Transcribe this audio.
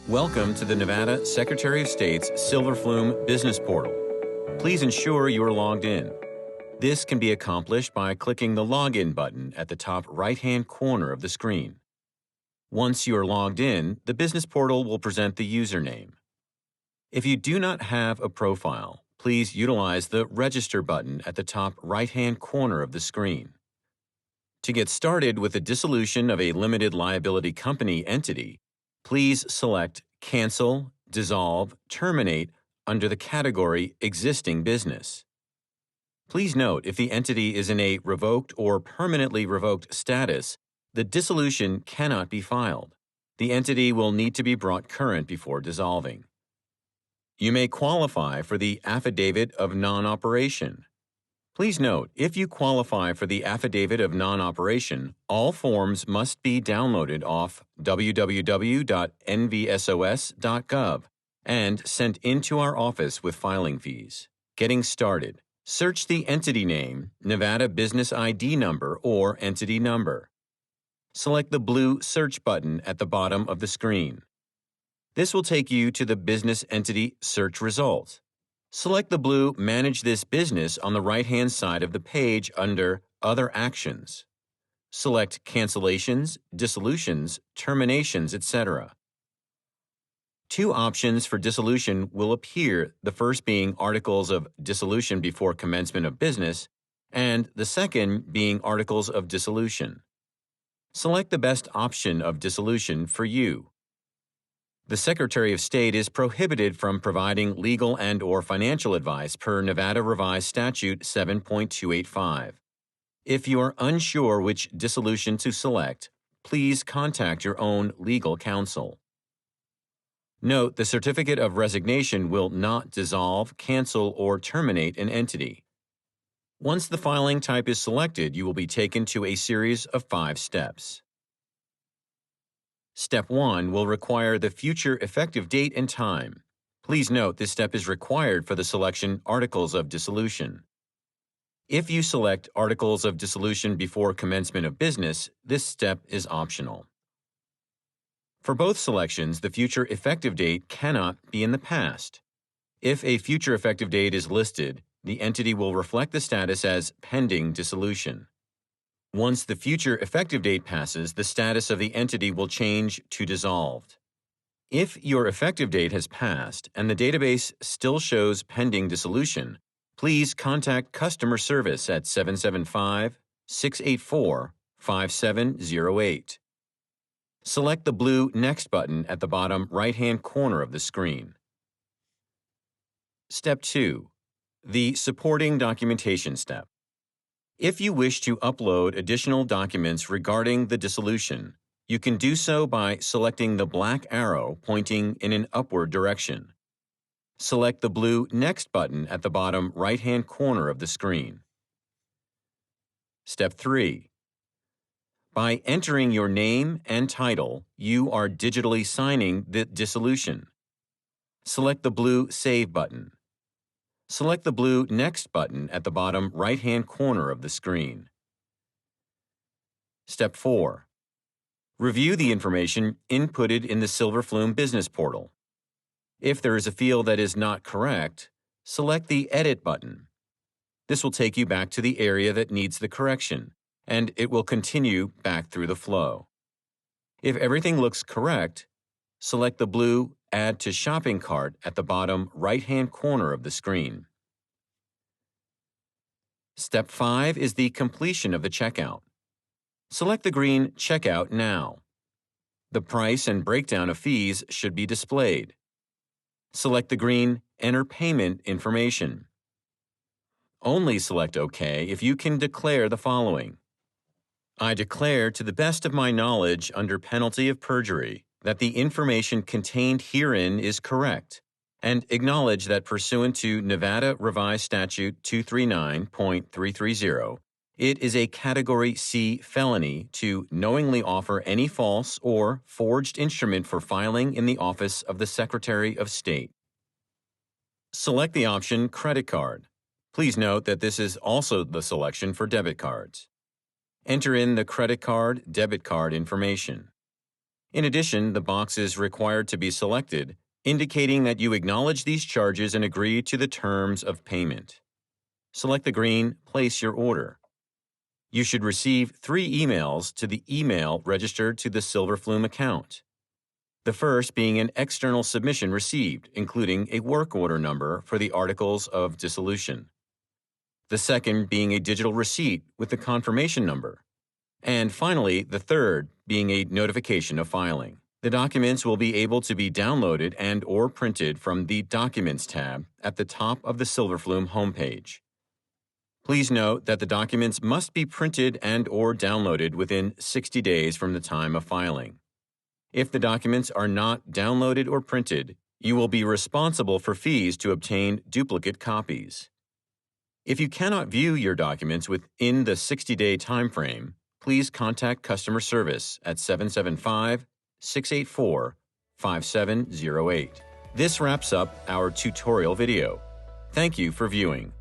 Welcome to the Nevada Secretary of State's Silverflume Business Portal. Please ensure you are logged in. This can be accomplished by clicking the Login button at the top right-hand corner of the screen. Once you are logged in, the Business Portal will present the username. If you do not have a profile, please utilize the Register button at the top right-hand corner of the screen. To get started with the dissolution of a limited liability company entity, please select Cancel, Dissolve, Terminate under the category Existing Business. Please note if the entity is in a revoked or permanently revoked status, the dissolution cannot be filed. The entity will need to be brought current before dissolving. You may qualify for the Affidavit of Non-Operation. Please note, if you qualify for the Affidavit of Non-Operation, all forms must be downloaded off www.nvsos.gov and sent into our office with filing fees. Getting started. Search the entity name, Nevada Business ID number, or entity number. Select the blue Search button at the bottom of the screen. This will take you to the Business Entity Search result. Select the blue Manage This Business on the right-hand side of the page under Other Actions. Select Cancellations, Dissolutions, Terminations, etc. Two options for dissolution will appear, the first being Articles of Dissolution before commencement of business, and the second being Articles of Dissolution. Select the best option of dissolution for you. The Secretary of State is prohibited from providing legal and/or financial advice per Nevada Revised Statute 7.285. If you are unsure which dissolution to select, please contact your own legal counsel. Note, the certificate of resignation will not dissolve, cancel, or terminate an entity. Once the filing type is selected, you will be taken to a series of 5 steps. Step 1 will require the future effective date and time. Please note this step is required for the selection Articles of Dissolution. If you select Articles of Dissolution before commencement of business, this step is optional. For both selections, the future effective date cannot be in the past. If a future effective date is listed, the entity will reflect the status as pending dissolution. Once the future effective date passes, the status of the entity will change to dissolved. If your effective date has passed and the database still shows pending dissolution, please contact customer service at 775-684-5708. Select the blue Next button at the bottom right-hand corner of the screen. Step 2. The Supporting Documentation step. If you wish to upload additional documents regarding the dissolution, you can do so by selecting the black arrow pointing in an upward direction. Select the blue Next button at the bottom right-hand corner of the screen. Step 3. By entering your name and title, you are digitally signing the dissolution. Select the blue Save button. Select the blue Next button at the bottom right-hand corner of the screen. Step 4. Review the information inputted in the Silverflume Business Portal. If there is a field that is not correct, select the Edit button. This will take you back to the area that needs the correction, and it will continue back through the flow. If everything looks correct, select the blue Add to Shopping Cart at the bottom right-hand corner of the screen. Step 5 is the completion of the checkout. Select the green Checkout Now. The price and breakdown of fees should be displayed. Select the green Enter Payment Information. Only select OK if you can declare the following. I declare to the best of my knowledge under penalty of perjury that the information contained herein is correct, and acknowledge that pursuant to Nevada Revised Statute 239.330, it is a Category C felony to knowingly offer any false or forged instrument for filing in the office of the Secretary of State. Select the option Credit Card. Please note that this is also the selection for debit cards. Enter in the credit card, debit card information. In addition, the box is required to be selected, indicating that you acknowledge these charges and agree to the terms of payment. Select the green Place Your Order. You should receive 3 emails to the email registered to the Silverflume account. The first being an external submission received, including a work order number for the articles of dissolution. The second being a digital receipt with the confirmation number. And finally, the third being a notification of filing. The documents will be able to be downloaded and/or printed from the Documents tab at the top of the Silverflume homepage. Please note that the documents must be printed and/or downloaded within 60 days from the time of filing. If the documents are not downloaded or printed, you will be responsible for fees to obtain duplicate copies. If you cannot view your documents within the 60-day time frame, please contact customer service at 775-684-5708. This wraps up our tutorial video. Thank you for viewing.